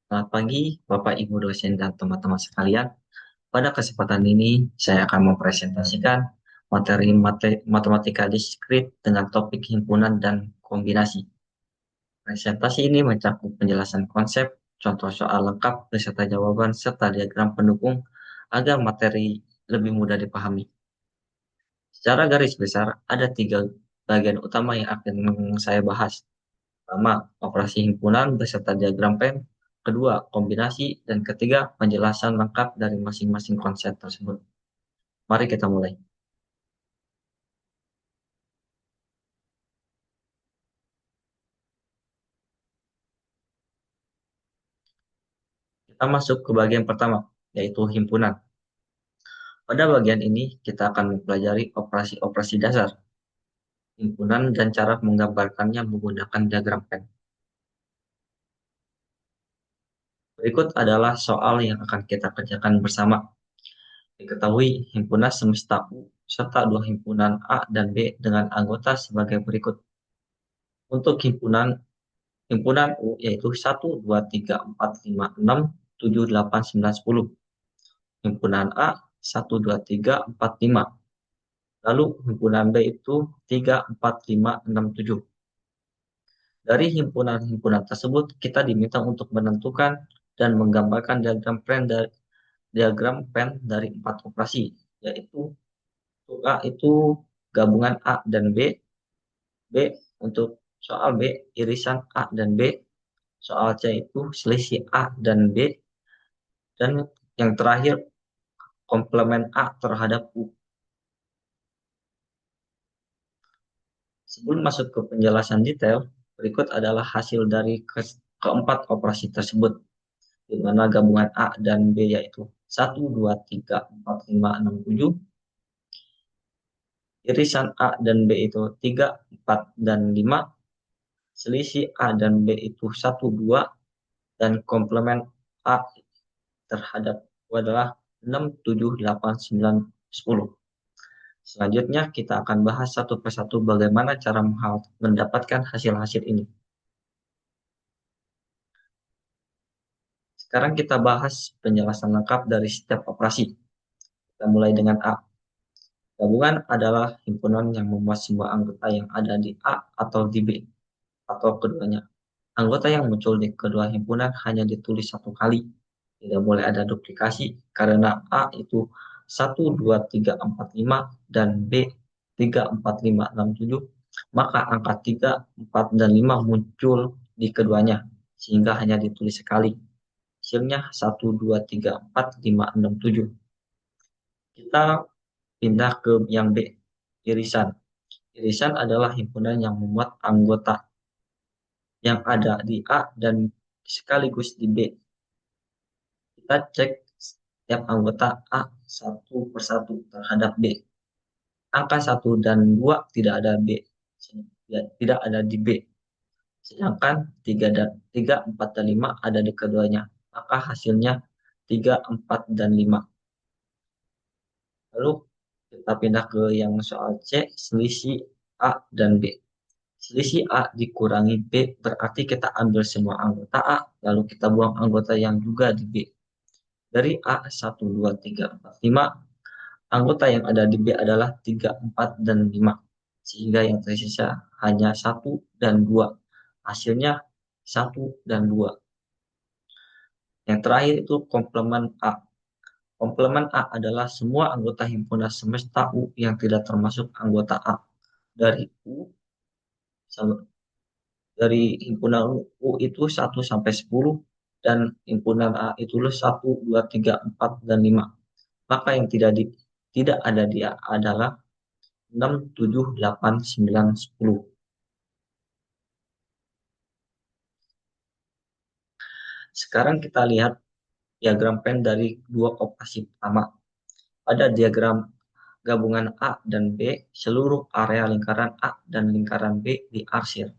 Selamat pagi, Bapak, Ibu dosen, dan teman-teman sekalian. Pada kesempatan ini, saya akan mempresentasikan materi matematika diskrit dengan topik himpunan dan kombinasi. Presentasi ini mencakup penjelasan konsep, contoh soal lengkap, beserta jawaban, serta diagram pendukung agar materi lebih mudah dipahami. Secara garis besar, ada tiga bagian utama yang akan saya bahas. Pertama, operasi himpunan beserta diagram Venn. Kedua, kombinasi. Dan ketiga, penjelasan lengkap dari masing-masing konsep tersebut. Mari kita mulai. Kita masuk ke bagian pertama, yaitu himpunan. Pada bagian ini, kita akan mempelajari operasi-operasi dasar, himpunan, dan cara menggambarkannya menggunakan diagram Venn. Berikut adalah soal yang akan kita kerjakan bersama. Diketahui himpunan semesta U serta dua himpunan A dan B dengan anggota sebagai berikut. Untuk himpunan U yaitu 1, 2, 3, 4, 5, 6, 7, 8, 9, 10. Himpunan A 1, 2, 3, 4, 5. Lalu himpunan B itu 3, 4, 5, 6, 7. Dari himpunan-himpunan tersebut kita diminta untuk menentukan dan menggambarkan diagram Venn dari 4 operasi, yaitu untuk A itu gabungan A dan B, B untuk soal B irisan A dan B, soal C itu selisih A dan B, dan yang terakhir komplement A terhadap U. Sebelum masuk ke penjelasan detail, berikut adalah hasil dari keempat operasi tersebut, di mana gabungan A dan B yaitu 1, 2, 3, 4, 5, 6, 7. Irisan A dan B itu 3, 4, dan 5. Selisih A dan B itu 1, 2. Dan komplement A terhadap U adalah 6, 7, 8, 9, 10. Selanjutnya kita akan bahas satu persatu bagaimana cara mendapatkan hasil-hasil ini. Sekarang kita bahas penjelasan lengkap dari setiap operasi. Kita mulai dengan A. Gabungan adalah himpunan yang memuat semua anggota yang ada di A atau di B, atau keduanya. Anggota yang muncul di kedua himpunan hanya ditulis satu kali. Tidak boleh ada duplikasi, karena A itu 1, 2, 3, 4, 5, dan B 3, 4, 5, 6, 7. Maka angka 3, 4, dan 5 muncul di keduanya, sehingga hanya ditulis sekali. Hasilnya 1, 2, 3, 4, 5, 6, 7. Kita pindah ke yang B, irisan. Irisan adalah himpunan yang memuat anggota yang ada di A dan sekaligus di B. Kita cek setiap anggota A satu persatu terhadap B. Angka 1 dan 2 tidak ada B, tidak ada di B. Sedangkan 3, 4, dan 5 ada di keduanya. Maka hasilnya 3, 4, dan 5. Lalu kita pindah ke yang soal C, selisih A dan B. Selisih A dikurangi B berarti kita ambil semua anggota A, lalu kita buang anggota yang juga di B. Dari A 1, 2, 3, 4, 5, anggota yang ada di B adalah 3, 4, dan 5. Sehingga yang tersisa hanya 1 dan 2. Hasilnya 1 dan 2. Yang terakhir itu komplement A. Komplement A adalah semua anggota himpunan semesta U yang tidak termasuk anggota A. Dari U dari himpunan U itu 1 sampai 10 dan himpunan A itu 1, 2, 3, 4, dan 5. Maka yang tidak ada dia adalah 6, 7, 8, 9, 10. Sekarang kita lihat diagram Venn dari dua operasi pertama. Pada diagram gabungan A dan B, seluruh area lingkaran A dan lingkaran B diarsir,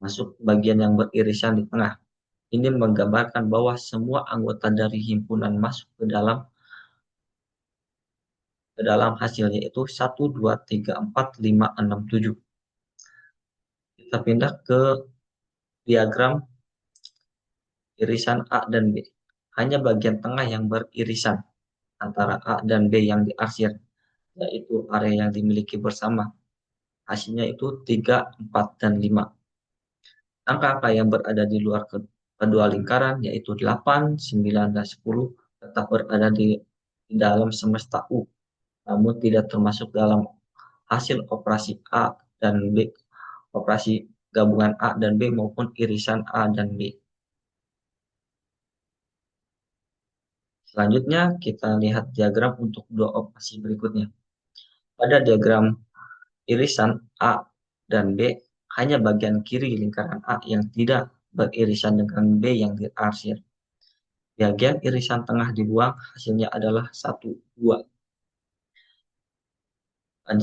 masuk bagian yang beririsan di tengah. Ini menggambarkan bahwa semua anggota dari himpunan masuk ke dalam hasilnya itu 1, 2, 3, 4, 5, 6, 7. Kita pindah ke diagram irisan A dan B. Hanya bagian tengah yang beririsan antara A dan B yang diarsir, yaitu area yang dimiliki bersama. Hasilnya itu 3, 4, dan 5. Angka-angka yang berada di luar kedua lingkaran, yaitu 8, 9, dan 10, tetap berada di dalam semesta U, namun tidak termasuk dalam hasil operasi A dan B, operasi gabungan A dan B maupun irisan A dan B. Selanjutnya, kita lihat diagram untuk dua operasi berikutnya. Pada diagram irisan A dan B, hanya bagian kiri lingkaran A yang tidak beririsan dengan B yang diarsir. Bagian irisan tengah dibuang, hasilnya adalah 1, 2.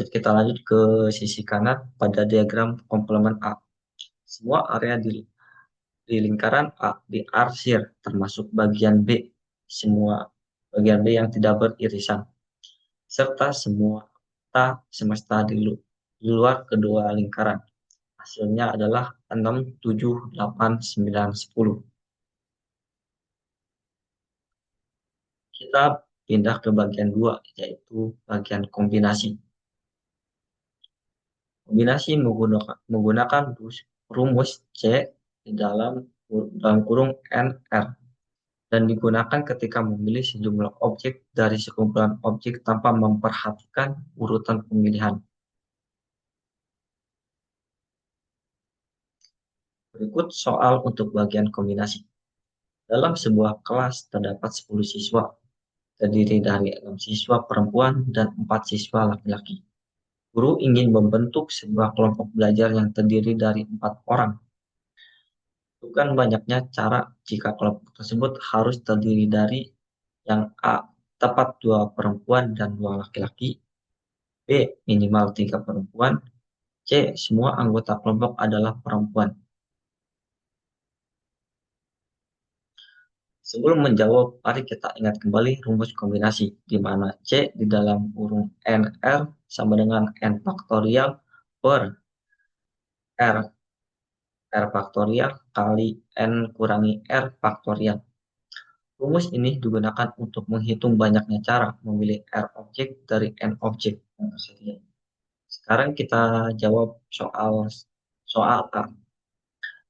Kita lanjut ke sisi kanan pada diagram komplemen A. Semua area di lingkaran A diarsir, termasuk bagian B, semua bagian B yang tidak beririsan, serta semua semesta di luar kedua lingkaran. Hasilnya adalah 6, 7, 8, 9, 10. Kita pindah ke bagian 2, yaitu bagian kombinasi. Kombinasi menggunakan rumus C di dalam kurung NR dan digunakan ketika memilih sejumlah objek dari sekumpulan objek tanpa memperhatikan urutan pemilihan. Berikut soal untuk bagian kombinasi. Dalam sebuah kelas terdapat 10 siswa, terdiri dari 6 siswa perempuan dan 4 siswa laki-laki. Guru ingin membentuk sebuah kelompok belajar yang terdiri dari 4 orang. Tentukan banyaknya cara jika kelompok tersebut harus terdiri dari yang A, tepat 2 perempuan dan 2 laki-laki, B, minimal 3 perempuan, C, semua anggota kelompok adalah perempuan. Sebelum menjawab, mari kita ingat kembali rumus kombinasi, di mana C di dalam kurung NR sama dengan N faktorial per R, R faktorial kali N kurangi R faktorial. Rumus ini digunakan untuk menghitung banyaknya cara memilih R objek dari N objek yang tersedia. Sekarang kita jawab soal A.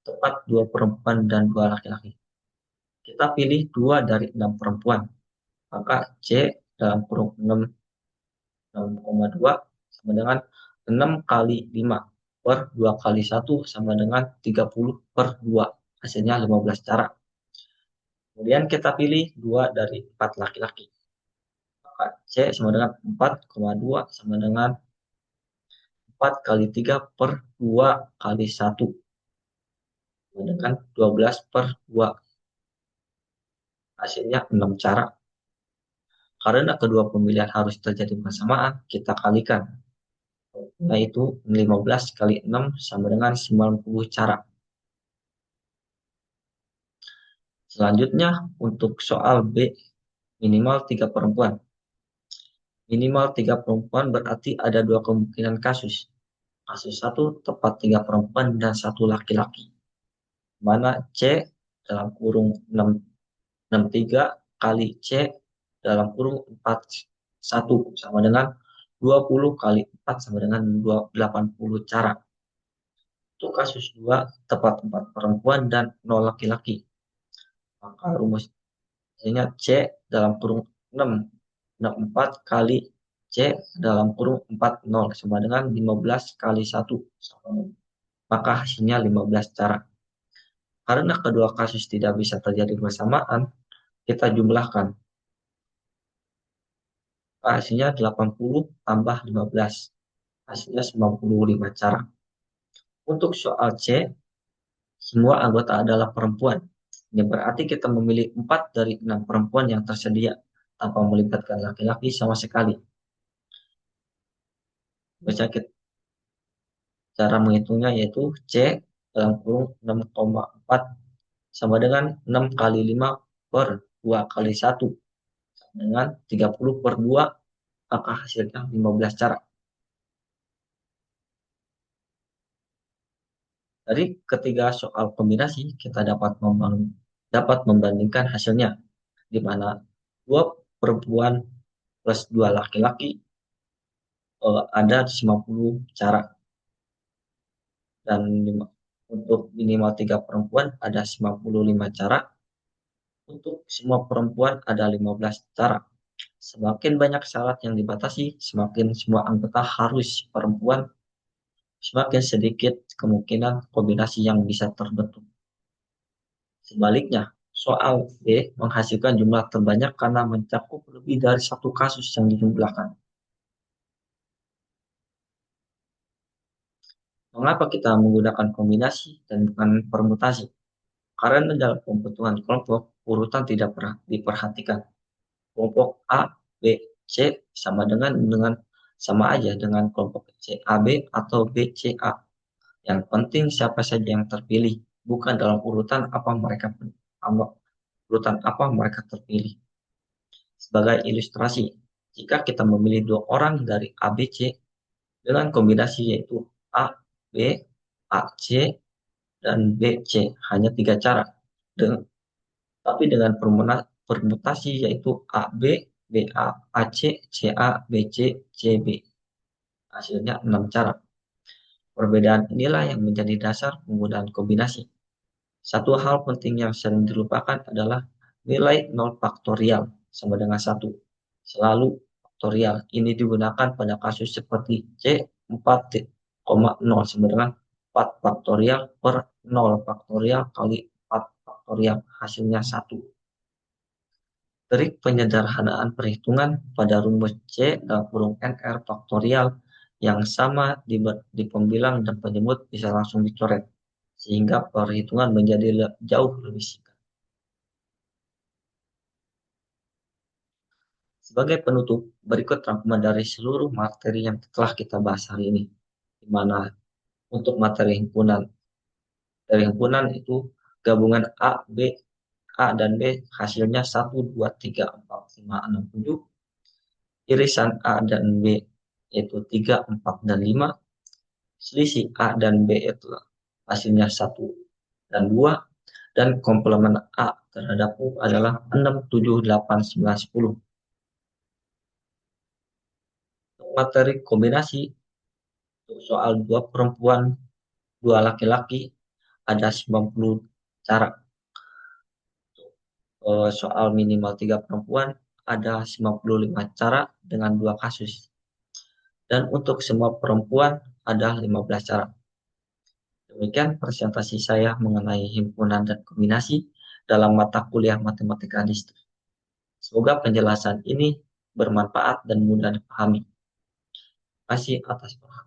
Tepat 2 perempuan dan 2 laki-laki. Kita pilih 2 dari 6 perempuan. Maka C dalam kurung 6,2 sama dengan 6 kali 5 per 2 kali 1 sama dengan 30 per 2. Hasilnya 15 cara. Kemudian kita pilih 2 dari 4 laki-laki. Maka C sama dengan 4,2 sama dengan 4 kali 3 per 2 kali 1 sama dengan 12 per 2. Hasilnya 6 cara. Karena kedua pemilihan harus terjadi bersamaan, kita kalikan. Yaitu 15 kali 6 sama dengan 90 cara. Selanjutnya untuk soal B, minimal 3 perempuan. Minimal 3 perempuan berarti ada 2 kemungkinan kasus. Kasus 1 tepat 3 perempuan dan 1 laki-laki. Mana C dalam kurung 63 kali C dalam kurung 41 sama dengan 20 kali 4 sama dengan 80 cara. Untuk kasus 2 tepat 4 perempuan dan 0 laki-laki. Maka rumusnya C dalam kurung 6, 64 kali C dalam kurung 40 sama dengan 15 kali 1. Maka hasilnya 15 cara. Karena kedua kasus tidak bisa terjadi bersamaan, kita jumlahkan. Hasilnya 80 tambah 15. Hasilnya 95 cara. Untuk soal C, semua anggota adalah perempuan. Ini berarti kita memilih 4 dari 6 perempuan yang tersedia tanpa melibatkan laki-laki sama sekali. Bisa kita cara menghitungnya yaitu C dalam kurung 6,4 sama dengan 6 kali 5 per 2 kali 1 sama dengan 30 per 2, maka hasilnya 15 cara. Dari ketiga soal kombinasi, kita dapat membangun dapat membandingkan hasilnya, di mana 2 perempuan plus 2 laki-laki ada 50 cara, dan untuk minimal 3 perempuan ada 95 cara, untuk semua perempuan ada 15 cara. Semakin banyak syarat yang dibatasi, semakin semua anggota harus perempuan, semakin sedikit kemungkinan kombinasi yang bisa terbentuk. Sebaliknya, soal B menghasilkan jumlah terbanyak karena mencakup lebih dari satu kasus yang dijumlahkan. Mengapa kita menggunakan kombinasi dan bukan permutasi? Karena dalam pembentukan kelompok, urutan tidak pernah diperhatikan. Kelompok A, B, C sama aja dengan kelompok C A B atau B C A. Yang penting siapa saja yang terpilih, bukan dalam urutan apa mereka terpilih. Sebagai ilustrasi, jika kita memilih 2 orang dari A B C dengan kombinasi yaitu A B, A C, dan B C, hanya 3 cara. Tapi dengan permutasi yaitu A B, B A, A C, C A, B C, C B. Hasilnya 6 cara. Perbedaan inilah yang menjadi dasar penggunaan kombinasi. Satu hal penting yang sering dilupakan adalah nilai 0 faktorial sama dengan 1. Selalu faktorial. Ini digunakan pada kasus seperti C 4,0 sama dengan 4 faktorial per 0 faktorial kali 4 faktorial. Hasilnya 1. Trik penyederhanaan perhitungan pada rumus C dalam kurung NR faktorial yang sama di pembilang dan penyebut bisa langsung dicoret, sehingga perhitungan menjadi jauh lebih singkat. Sebagai penutup, berikut rangkuman dari seluruh materi yang telah kita bahas hari ini, di mana untuk materi himpunan itu gabungan A dan B hasilnya 1, 2, 3, 4, 5, 6, 7. Irisan A dan B yaitu 3, 4, dan 5. Selisih A dan B itu hasilnya 1 dan 2. Dan komplemen A terhadap U adalah 6, 7, 8, 9, 10. Untuk materi kombinasi, untuk soal 2 perempuan, 2 laki-laki, ada 90 cara. Soal minimal 3 perempuan, ada 95 cara dengan 2 kasus. Dan untuk semua perempuan, ada 15 cara. Demikian presentasi saya mengenai himpunan dan kombinasi dalam mata kuliah matematika distrik. Semoga penjelasan ini bermanfaat dan mudah dipahami. Terima kasih atas perhatiannya.